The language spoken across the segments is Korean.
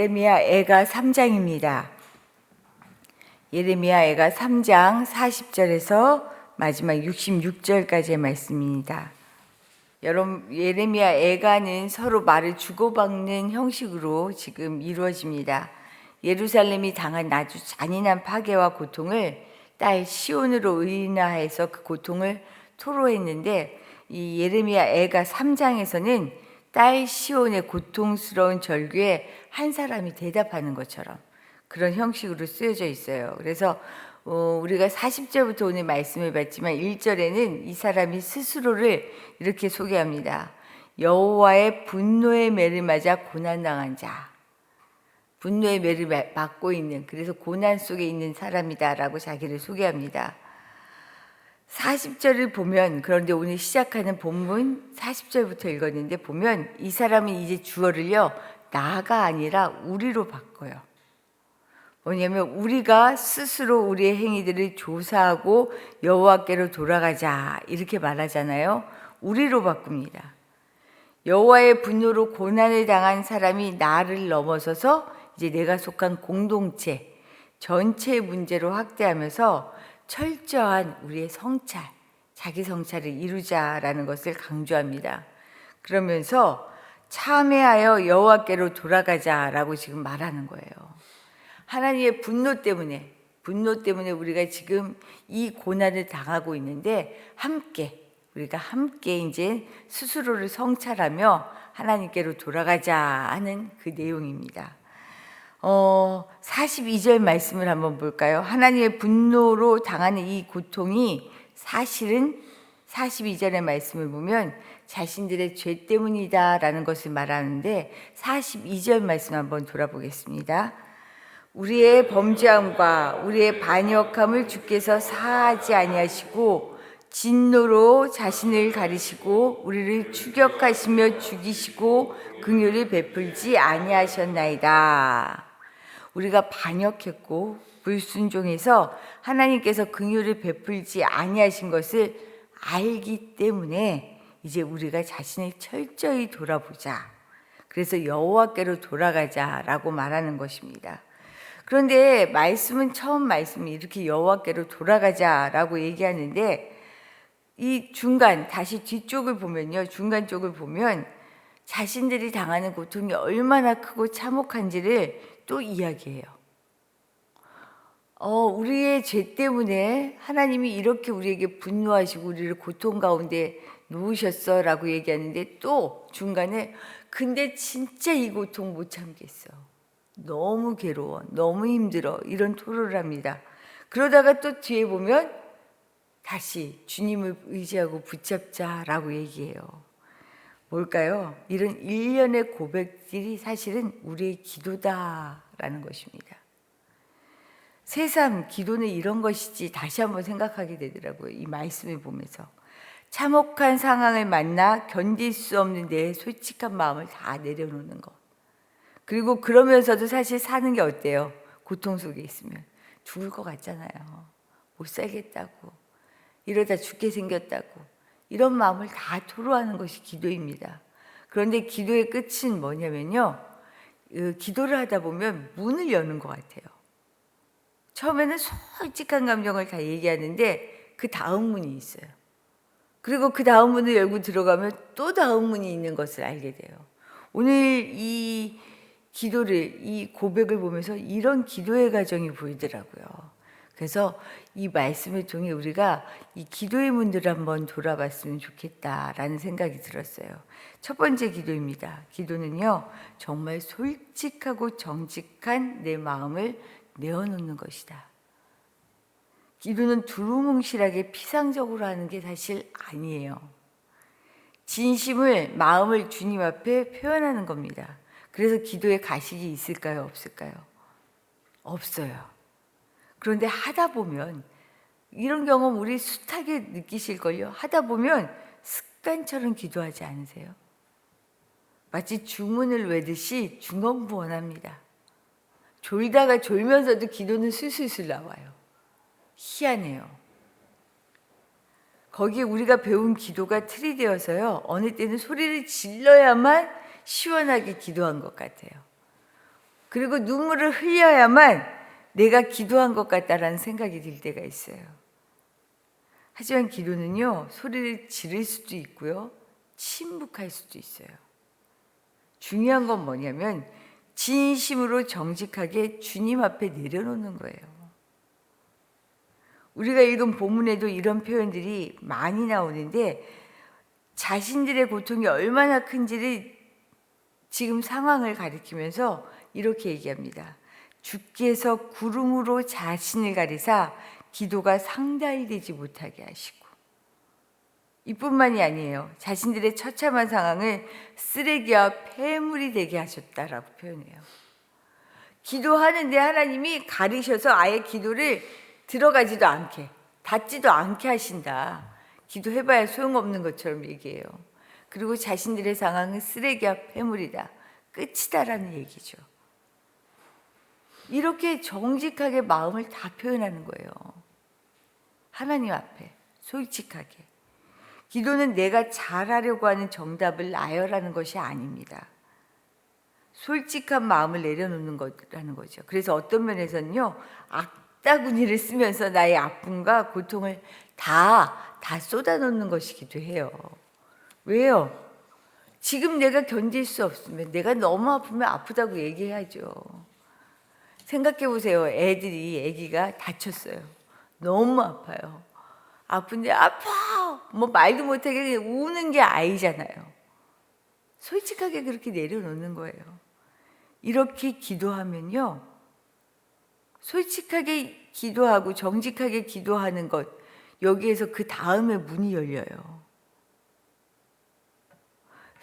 예레미야 애가 3장입니다. 예레미야 애가 3장 40절에서 마지막 66절까지의 말씀입니다. 여러분, 예레미야 애가는 서로 말을 주고받는 형식으로 지금 이루어집니다. 예루살렘이 당한 아주 잔인한 파괴와 고통을 딸 시온으로 의인화해서 그 고통을 토로했는데, 이 예레미야 애가 3장에서는 딸 시온의 고통스러운 절규에 한 사람이 대답하는 것처럼 그런 형식으로 쓰여져 있어요. 그래서 우리가 40절부터 오늘 말씀을 봤지만 1절에는 이 사람이 스스로를 이렇게 소개합니다. 여호와의 분노의 매를 맞아 고난당한 자, 분노의 매를 맞고 있는, 그래서 고난 속에 있는 사람이다라고 자기를 소개합니다. 40절을 보면, 그런데 오늘 시작하는 본문 40절부터 읽었는데 보면 이 사람은 이제 주어를요 나가 아니라 우리로 바꿔요. 뭐냐면 우리가 스스로 우리의 행위들을 조사하고 여호와께로 돌아가자 이렇게 말하잖아요. 우리로 바꿉니다. 여호와의 분노로 고난을 당한 사람이 나를 넘어서서 이제 내가 속한 공동체 전체의 문제로 확대하면서 철저한 우리의 성찰, 자기 성찰을 이루자라는 것을 강조합니다. 그러면서 참회하여 여호와께로 돌아가자라고 지금 말하는 거예요. 하나님의 분노 때문에 우리가 지금 이 고난을 당하고 있는데 우리가 함께 이제 스스로를 성찰하며 하나님께로 돌아가자 하는 그 내용입니다. 42절 말씀을 한번 볼까요? 하나님의 분노로 당하는 이 고통이 사실은 42절의 말씀을 보면 자신들의 죄 때문이다라는 것을 말하는데 42절 말씀 한번 돌아보겠습니다. 우리의 범죄함과 우리의 반역함을 주께서 사하지 아니하시고 진노로 자신을 가리시고 우리를 추격하시며 죽이시고 긍휼을 베풀지 아니하셨나이다. 우리가 반역했고 불순종해서 하나님께서 긍휼을 베풀지 아니하신 것을 알기 때문에 이제 우리가 자신을 철저히 돌아보자. 그래서 여호와께로 돌아가자라고 말하는 것입니다. 그런데 처음 말씀이 이렇게 여호와께로 돌아가자라고 얘기하는데 이 중간, 다시 뒤쪽을 보면요, 중간 쪽을 보면 자신들이 당하는 고통이 얼마나 크고 참혹한지를 또 이야기해요. 우리의 죄 때문에 하나님이 이렇게 우리에게 분노하시고 우리를 고통 가운데 놓으셨어 라고 얘기하는데 또 중간에 근데 진짜 이 고통 못 참겠어, 너무 괴로워, 너무 힘들어, 이런 토로를 합니다. 그러다가 또 뒤에 보면 다시 주님을 의지하고 붙잡자라고 얘기해요. 뭘까요? 이런 일련의 고백들이 사실은 우리의 기도다라는 것입니다. 새삼 기도는 이런 것이지 다시 한번 생각하게 되더라고요. 이 말씀을 보면서 참혹한 상황을 만나 견딜 수 없는 내 솔직한 마음을 다 내려놓는 것. 그리고 그러면서도 사실 사는 게 어때요? 고통 속에 있으면 죽을 것 같잖아요. 못 살겠다고, 이러다 죽게 생겼다고, 이런 마음을 다 토로하는 것이 기도입니다. 그런데 기도의 끝은 뭐냐면요, 기도를 하다 보면 문을 여는 것 같아요. 처음에는 솔직한 감정을 다 얘기하는데 그 다음 문이 있어요. 그리고 그 다음 문을 열고 들어가면 또 다음 문이 있는 것을 알게 돼요. 오늘 이 고백을 보면서 이런 기도의 과정이 보이더라고요. 그래서 이 말씀을 통해 우리가 이 기도의 문들을 한번 돌아봤으면 좋겠다라는 생각이 들었어요. 첫 번째 기도입니다. 기도는요, 정말 솔직하고 정직한 내 마음을 내어놓는 것이다. 기도는 두루뭉실하게 피상적으로 하는 게 사실 아니에요. 진심을, 마음을 주님 앞에 표현하는 겁니다. 그래서 기도에 가식이 있을까요? 없을까요? 없어요. 그런데 하다 보면, 이런 경험 우리 숱하게 느끼실걸요? 하다 보면 습관처럼 기도하지 않으세요? 마치 주문을 외듯이 중언부언합니다. 졸다가 졸면서도 기도는 술술술 나와요. 희한해요. 거기에 우리가 배운 기도가 틀이 되어서요, 어느 때는 소리를 질러야만 시원하게 기도한 것 같아요. 그리고 눈물을 흘려야만 내가 기도한 것 같다라는 생각이 들 때가 있어요. 하지만 기도는요, 소리를 지를 수도 있고요, 침묵할 수도 있어요. 중요한 건 뭐냐면 진심으로 정직하게 주님 앞에 내려놓는 거예요. 우리가 읽은 본문에도 이런 표현들이 많이 나오는데 자신들의 고통이 얼마나 큰지를 지금 상황을 가리키면서 이렇게 얘기합니다. 주께서 구름으로 자신을 가리사 기도가 상달되지 못하게 하시고, 이뿐만이 아니에요. 자신들의 처참한 상황을 쓰레기와 폐물이 되게 하셨다라고 표현해요. 기도하는데 하나님이 가리셔서 아예 기도를 들어가지도 않게, 닿지도 않게 하신다. 기도해봐야 소용없는 것처럼 얘기해요. 그리고 자신들의 상황은 쓰레기와 폐물이다, 끝이다라는 얘기죠. 이렇게 정직하게 마음을 다 표현하는 거예요. 하나님 앞에 솔직하게. 기도는 내가 잘하려고 하는 정답을 나열하는 것이 아닙니다. 솔직한 마음을 내려놓는 거라는 거죠. 그래서 어떤 면에서는요, 악다구니를 쓰면서 나의 아픔과 고통을 다 쏟아놓는 것이기도 해요. 왜요? 지금 내가 견딜 수 없으면, 내가 너무 아프면 아프다고 얘기해야죠. 생각해 보세요. 아기가 다쳤어요. 너무 아파요. 아픈데 아파! 뭐 말도 못하게 우는 게 아이잖아요. 솔직하게 그렇게 내려놓는 거예요. 이렇게 기도하면요, 솔직하게 기도하고 정직하게 기도하는 것, 여기에서 그 다음에 문이 열려요.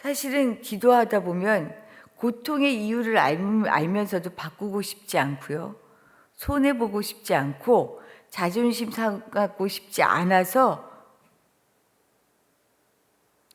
사실은 기도하다 보면 고통의 이유를 알면서도 바꾸고 싶지 않고요, 손해보고 싶지 않고 자존심 상하고 싶지 않아서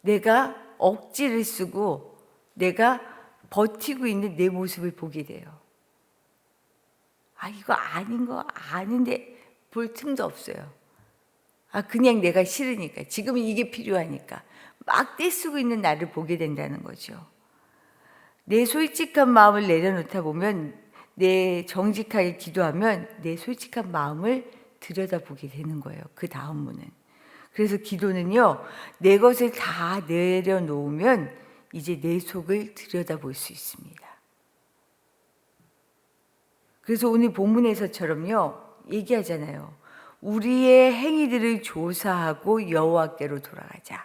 내가 억지를 쓰고 내가 버티고 있는 내 모습을 보게 돼요. 아, 이거 아닌 거 아는데 볼 틈도 없어요. 아, 그냥 내가 싫으니까, 지금 이게 필요하니까 막 떼쓰고 있는 나를 보게 된다는 거죠. 내 솔직한 마음을 내려놓다 보면, 내 정직하게 기도하면 내 솔직한 마음을 들여다보게 되는 거예요. 그 다음 문은. 그래서 기도는요, 내 것을 다 내려놓으면 이제 내 속을 들여다볼 수 있습니다. 그래서 오늘 본문에서처럼요, 얘기하잖아요. 우리의 행위들을 조사하고 여호와께로 돌아가자.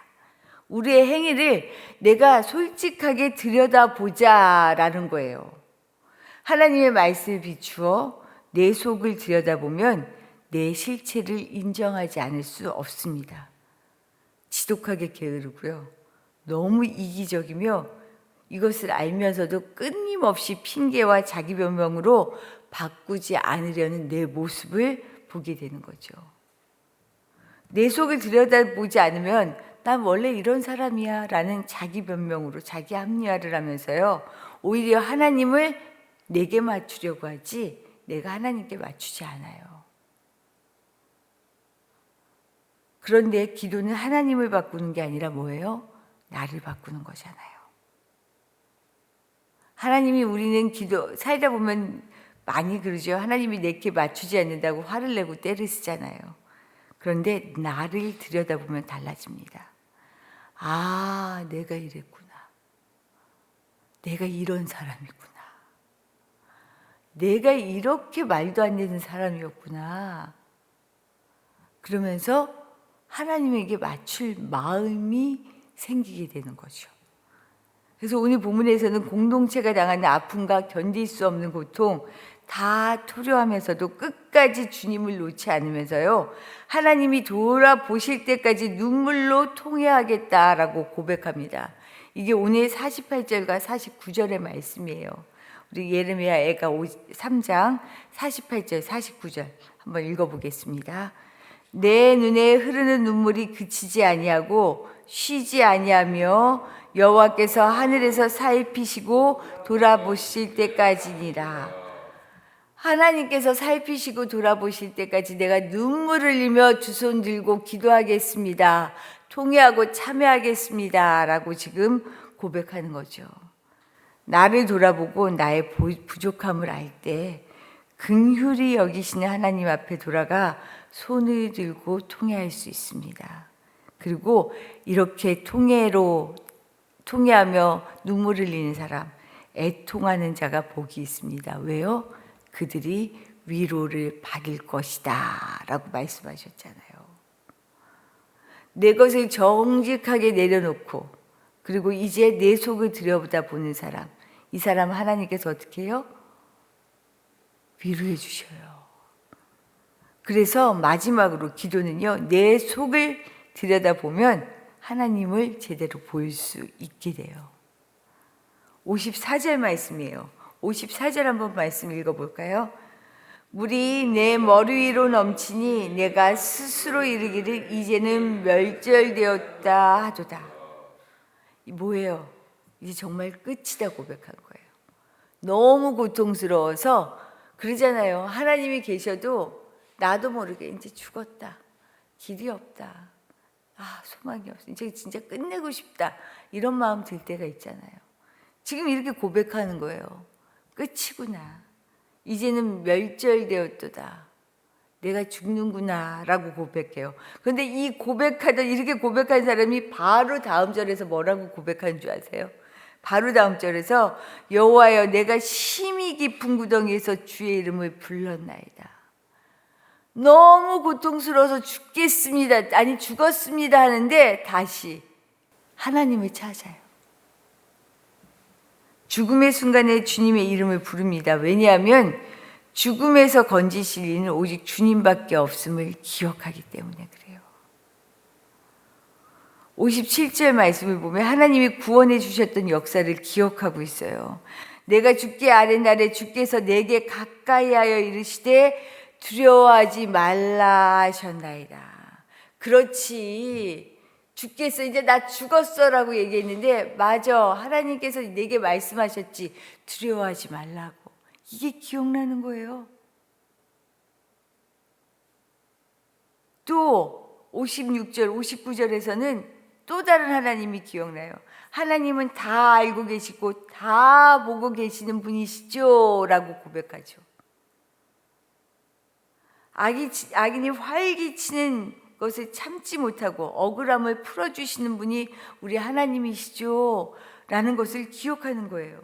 우리의 행위를 내가 솔직하게 들여다보자라는 거예요. 하나님의 말씀을 비추어 내 속을 들여다보면 내 실체를 인정하지 않을 수 없습니다. 지독하게 게으르고요, 너무 이기적이며 이것을 알면서도 끊임없이 핑계와 자기 변명으로 바꾸지 않으려는 내 모습을 보게 되는 거죠. 내 속을 들여다보지 않으면 난 원래 이런 사람이야 라는 자기 변명으로 자기 합리화를 하면서요, 오히려 하나님을 내게 맞추려고 하지 내가 하나님께 맞추지 않아요. 그런데 기도는 하나님을 바꾸는 게 아니라 뭐예요? 나를 바꾸는 거잖아요. 하나님이, 우리는 기도 살다 보면 많이 그러죠. 하나님이 내게 맞추지 않는다고 화를 내고 떼를 쓰잖아요. 그런데 나를 들여다보면 달라집니다. 아, 내가 이랬구나. 내가 이런 사람이구나. 내가 이렇게 말도 안 되는 사람이었구나. 그러면서 하나님에게 맞출 마음이 생기게 되는 거죠. 그래서 오늘 본문에서는 공동체가 당하는 아픔과 견딜 수 없는 고통 다 토로하면서도 끝까지 주님을 놓지 않으면서요, 하나님이 돌아보실 때까지 눈물로 통회하겠다라고 고백합니다. 이게 오늘 48절과 49절의 말씀이에요. 우리 예레미야 애가 3장 48절 49절 한번 읽어보겠습니다. 내 눈에 흐르는 눈물이 그치지 아니하고 쉬지 아니하며 여호와께서 하늘에서 살피시고 돌아보실 때까지니라. 하나님께서 살피시고 돌아보실 때까지 내가 눈물을 흘리며 두 손 들고 기도하겠습니다. 통회하고 참여하겠습니다. 라고 지금 고백하는 거죠. 나를 돌아보고 나의 부족함을 알 때 긍휼히 여기시는 하나님 앞에 돌아가 손을 들고 통회할 수 있습니다. 그리고 이렇게 통회하며 눈물을 흘리는 사람, 애통하는 자가 복이 있습니다. 왜요? 그들이 위로를 받을 것이다 라고 말씀하셨잖아요. 내 것을 정직하게 내려놓고 그리고 이제 내 속을 들여다보는 사람, 이 사람 하나님께서 어떻게 해요? 위로해 주셔요. 그래서 마지막으로 기도는요, 내 속을 들여다보면 하나님을 제대로 볼 수 있게 돼요. 54절 말씀이에요. 54절 한번 말씀 읽어볼까요? 물이 내 머리 위로 넘치니 내가 스스로 이르기를 이제는 멸절되었다 하도다. 뭐예요? 이제 정말 끝이다 고백한 거예요. 너무 고통스러워서 그러잖아요. 하나님이 계셔도 나도 모르게 이제 죽었다. 길이 없다. 소망이 없어. 이제 진짜 끝내고 싶다. 이런 마음 들 때가 있잖아요. 지금 이렇게 고백하는 거예요. 끝이구나. 이제는 멸절되었도다. 내가 죽는구나 라고 고백해요. 그런데 이렇게 고백한 사람이 바로 다음 절에서 뭐라고 고백하는 줄 아세요? 바로 다음 절에서 여호와여 내가 심히 깊은 구덩이에서 주의 이름을 불렀나이다. 너무 고통스러워서 죽었습니다 하는데 다시 하나님을 찾아요. 죽음의 순간에 주님의 이름을 부릅니다. 왜냐하면 죽음에서 건지실 이는 오직 주님밖에 없음을 기억하기 때문에 그래요. 57절 말씀을 보면 하나님이 구원해 주셨던 역사를 기억하고 있어요. 내가 죽게 아뢰날에 주께서 내게 가까이 하여 이르시되 두려워하지 말라 하셨나이다. 그렇지. 주께서 이제 나 죽었어 라고 얘기했는데 맞아. 하나님께서 내게 말씀하셨지. 두려워하지 말라고. 이게 기억나는 거예요. 또 56절, 59절에서는 또 다른 하나님이 기억나요. 하나님은 다 알고 계시고 다 보고 계시는 분이시죠 라고 고백하죠. 악인이 활기치는 것을 참지 못하고 억울함을 풀어주시는 분이 우리 하나님이시죠 라는 것을 기억하는 거예요.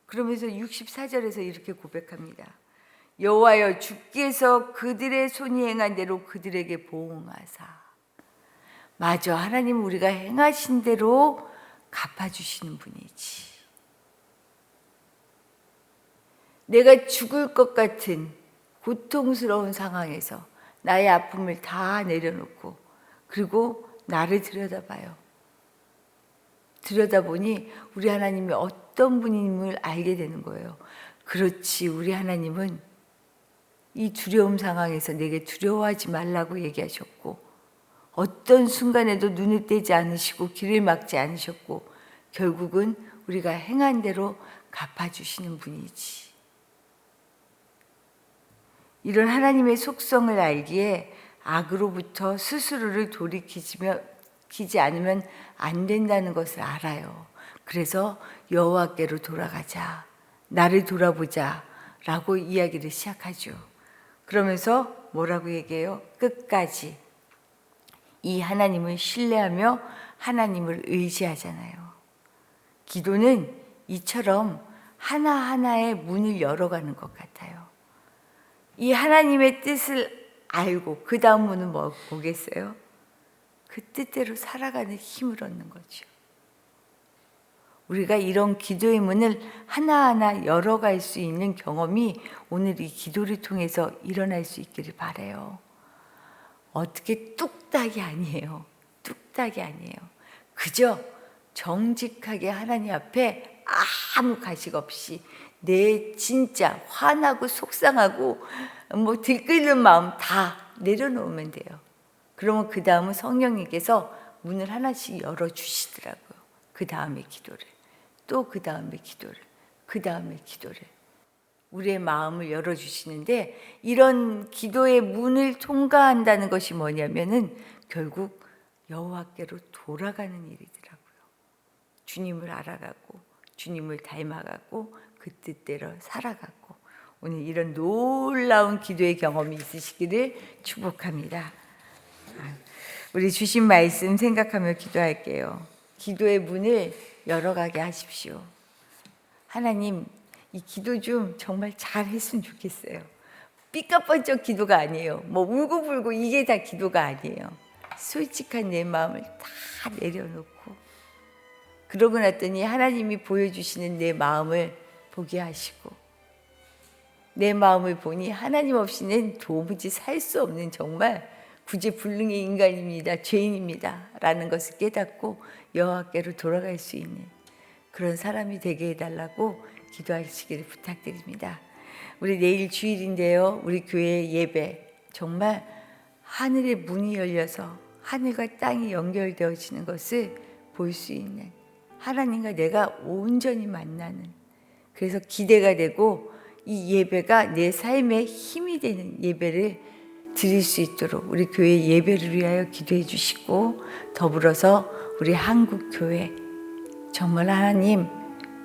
그러면서 64절에서 이렇게 고백합니다. 여호와여 주께서 그들의 손이 행한 대로 그들에게 보응하사. 맞아, 하나님은 우리가 행하신 대로 갚아주시는 분이지. 내가 죽을 것 같은 고통스러운 상황에서 나의 아픔을 다 내려놓고 그리고 나를 들여다봐요. 들여다보니 우리 하나님이 어떤 분임을 알게 되는 거예요. 그렇지, 우리 하나님은 이 두려움 상황에서 내게 두려워하지 말라고 얘기하셨고 어떤 순간에도 눈을 떼지 않으시고 길을 막지 않으셨고 결국은 우리가 행한 대로 갚아주시는 분이지. 이런 하나님의 속성을 알기에 악으로부터 스스로를 돌이키지 않으면 안 된다는 것을 알아요. 그래서 여호와께로 돌아가자, 나를 돌아보자 라고 이야기를 시작하죠. 그러면서 뭐라고 얘기해요? 끝까지 이 하나님을 신뢰하며 하나님을 의지하잖아요. 기도는 이처럼 하나하나의 문을 열어가는 것 같아요. 이 하나님의 뜻을 알고 그 다음 문은 뭐겠어요? 그 뜻대로 살아가는 힘을 얻는 거죠. 우리가 이런 기도의 문을 하나하나 열어갈 수 있는 경험이 오늘 이 기도를 통해서 일어날 수 있기를 바라요. 어떻게 뚝딱이 아니에요. 뚝딱이 아니에요. 그저 정직하게 하나님 앞에 아무 가식 없이 내 진짜 화나고 속상하고 들끓는 마음 다 내려놓으면 돼요. 그러면 그 다음은 성령님께서 문을 하나씩 열어주시더라고요. 그 다음에 기도를, 또 그 다음에 기도를, 그 다음에 기도를. 우리의 마음을 열어주시는데 이런 기도의 문을 통과한다는 것이 뭐냐면은 결국 여호와께로 돌아가는 일이더라고요. 주님을 알아가고 주님을 닮아가고 그 뜻대로 살아가고 오늘 이런 놀라운 기도의 경험이 있으시기를 축복합니다. 우리 주신 말씀 생각하며 기도할게요. 기도의 문을 열어가게 하십시오. 하나님, 이 기도 좀 정말 잘 했으면 좋겠어요. 삐까뻔쩍 기도가 아니에요. 뭐 울고불고 이게 다 기도가 아니에요. 솔직한 내 마음을 다 내려놓고 그러고 났더니 하나님이 보여주시는 내 마음을 보게 하시고 내 마음을 보니 하나님 없이는 도무지 살 수 없는 정말 구제불능의 인간입니다. 죄인입니다. 라는 것을 깨닫고 여호와께로 돌아갈 수 있는 그런 사람이 되게 해달라고 기도하시기를 부탁드립니다. 우리 내일 주일인데요. 우리 교회 예배 정말 하늘의 문이 열려서 하늘과 땅이 연결되어지는 것을 볼 수 있는 하나님과 내가 온전히 만나는 그래서 기대가 되고 이 예배가 내 삶의 힘이 되는 예배를 드릴 수 있도록 우리 교회 예배를 위하여 기도해 주시고 더불어서 우리 한국 교회 정말 하나님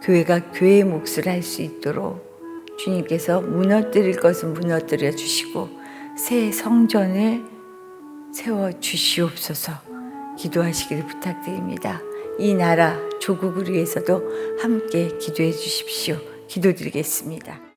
교회가 교회의 몫을 할 수 있도록 주님께서 무너뜨릴 것은 무너뜨려 주시고 새 성전을 세워 주시옵소서 기도하시기를 부탁드립니다. 이 나라 조국을 위해서도 함께 기도해 주십시오. 기도드리겠습니다.